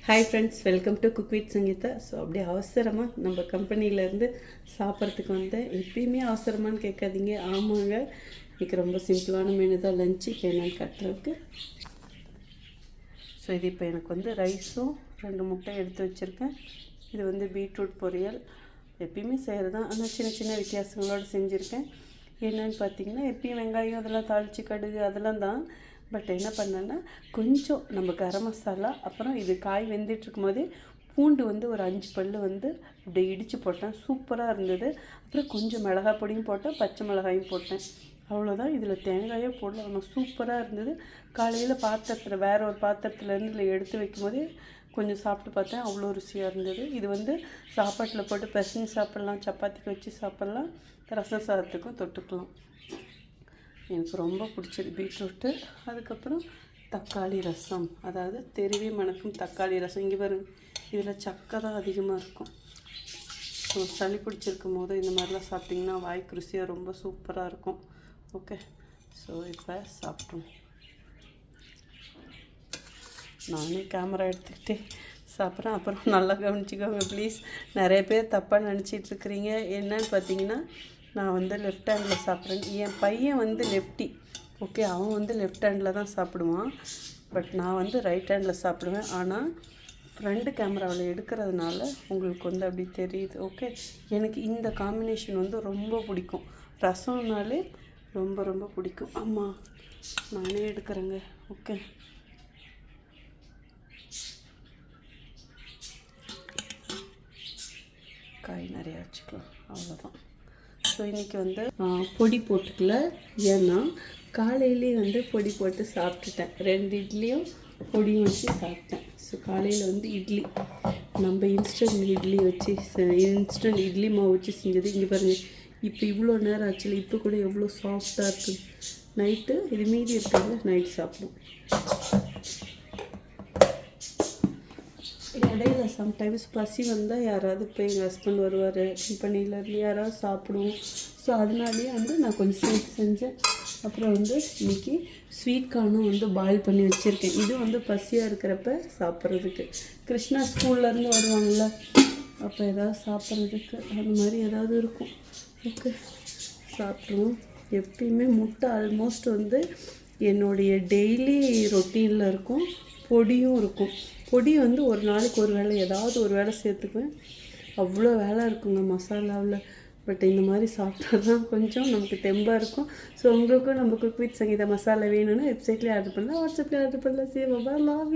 Hi friends, welcome to cook with Sangeetha. So அப்படியே அவசரமாக நம்ம கம்பெனிலேருந்து சாப்பிட்றதுக்கு வந்தேன். எப்பயுமே அவசரமானு கேட்காதீங்க. ஆமாங்க, இன்றைக்கி ரொம்ப சிம்பிளான மெனு தான் லஞ்சு. இப்போ என்னென்னு கட்டுறதுக்கு. ஸோ இது இப்போ எனக்கு வந்து ரைஸும் 2 முட்டை எடுத்து வச்சுருக்கேன். இது வந்து பீட்ரூட் பொரியல். எப்பயுமே செய்கிறது தான், ஆனால் சின்ன சின்ன வித்தியாசங்களோடு செஞ்சுருக்கேன். என்னென்னு பார்த்தீங்கன்னா, எப்பயும் வெங்காயம் அதெல்லாம் தாளித்து கடுகு அதெல்லாம் தான். பட் என்ன பண்ணேன்னா, கொஞ்சம் நம்ம கரம் மசாலா, அப்புறம் இது காய் வெந்துட்டுருக்கும் போதே பூண்டு வந்து ஒரு 5 பல் வந்து இப்படி இடித்து போட்டேன். சூப்பராக இருந்தது. அப்புறம் கொஞ்சம் மிளகாய் பொடியும் போட்டேன், பச்சை மிளகாயும் போட்டேன். அவ்வளோதான். இதில் தேங்காயே போடல, ஆனால் சூப்பராக இருந்தது. காலையில் பாத்திரத்தில் வேறு ஒரு பாத்திரத்துலேருந்து இதில் எடுத்து வைக்கும் போதே கொஞ்சம் சாப்பிட்டு பார்த்தேன். அவ்வளோ ருசியாக இருந்தது. இது வந்து சாப்பாட்டில் போட்டு பிசைஞ்சு சாப்பிட்லாம், சப்பாத்திக்கு வச்சு சாப்பிட்லாம், ரசம் சாதத்துக்கும் தொட்டுக்கலாம். எனக்கு ரொம்ப பிடிச்சது பீட்ரூட்டு. அதுக்கப்புறம் தக்காளி ரசம், அதாவது தெருவே மணக்கும் தக்காளி ரசம். இங்கே பாருங்க, இதில் சக்கை தான் அதிகமாக இருக்கும். ஸோ சளி பிடிச்சிருக்கும் போது இந்த மாதிரிலாம் சாப்பிட்டிங்கன்னா வாய்க்கு ருசியாக ரொம்ப சூப்பராக இருக்கும். ஓகே, ஸோ இப்போ சாப்பிட்டோம். நானே கேமரா எடுத்துக்கிட்டே சாப்பிட்றேன். அப்புறம் நல்லா கவனிச்சிக்கோங்க ப்ளீஸ். நிறைய பேர் தப்பாக நினச்சிட்ருக்குறீங்க. என்னன்னு பார்த்தீங்கன்னா, நான் வந்து லெஃப்ட் ஹேண்டில் சாப்பிட்றேன். என் பையன் வந்து லெஃப்டி. ஓகே, அவன் வந்து லெஃப்ட் ஹேண்டில் தான் சாப்பிடுவான். பட் நான் வந்து ரைட் ஹேண்டில் சாப்பிடுவேன். ஆனால் ஃப்ரண்ட் கேமராவில் எடுக்கிறதுனால உங்களுக்கு வந்து அப்படி தெரியுது. ஓகே, எனக்கு இந்த காம்பினேஷன் வந்து ரொம்ப பிடிக்கும். ரசம்னாலே ரொம்ப ரொம்ப பிடிக்கும். ஆமாம், நானே எடுக்கிறேங்க. ஓகே, காய் நிறையா வச்சுக்கலாம், அவ்வளோதான். ஸோ இன்றைக்கி வந்து பொடி போட்டுக்கல. ஏன்னா காலையிலே வந்து பொடி போட்டு சாப்பிட்டுட்டேன். 2 இட்லியும் பொடியும் வச்சு சாப்பிட்டேன். ஸோ காலையில் வந்து இட்லி, நம்ம இன்ஸ்டன்ட் இட்லி வச்சு இன்ஸ்டன்ட் இட்லி மாவு வச்சு செஞ்சது. இங்கே பாருங்கள், இப்போ இவ்வளோ நேரம் ஆச்சுல, இப்போ கூட எவ்வளோ சாஃப்டாக இருக்குது. நைட்டு இது மீதி இருக்கிறது நைட் சாப்பிடும். இடையில சம்டைம்ஸ் பசி வந்தால் யாராவது இப்போ எங்கள் ஹஸ்பண்ட் வருவார், கம்பெனியிலேருந்து யாராவது சாப்பிடுவோம். ஸோ அதனாலேயே வந்து நான் கொஞ்சம் ஸ்வீட் செஞ்சேன். அப்புறம் வந்து இன்றைக்கி ஸ்வீட் கார்னும் வந்து பாயில் பண்ணி வச்சுருக்கேன். இது வந்து பசியாக இருக்கிறப்ப சாப்பிட்றதுக்கு. கிருஷ்ணா ஸ்கூல்லேருந்து வருவாங்கள்ல, அப்போ ஏதாவது சாப்பிட்றதுக்கு அந்த மாதிரி ஏதாவது இருக்கும். ஓகே, சாப்பிட்ருவோம். எப்பயுமே முட்டை ஆல்மோஸ்ட் வந்து என்னுடைய டெய்லி ரொட்டீனில் இருக்கும். பொடியும் இருக்கும். பொடி வந்து ஒரு நாளைக்கு ஒரு வேளை ஏதாவது ஒரு வேளை சேர்த்துக்குவேன். அவ்வளோ வேலை இருக்குங்க மசாலாவில். பட் இந்த மாதிரி சாப்பிட்டா தான் கொஞ்சம் நமக்கு தெம்பாக இருக்கும். ஸோ உங்களுக்கும் நம்ம குக் வித் சங்கீதா மசாலா வேணும்னா வெப்சைட்லேயே ஆர்டர் பண்ணலாம், வாட்ஸ்அப்லேயே ஆர்டர் பண்ணலாம். Save love.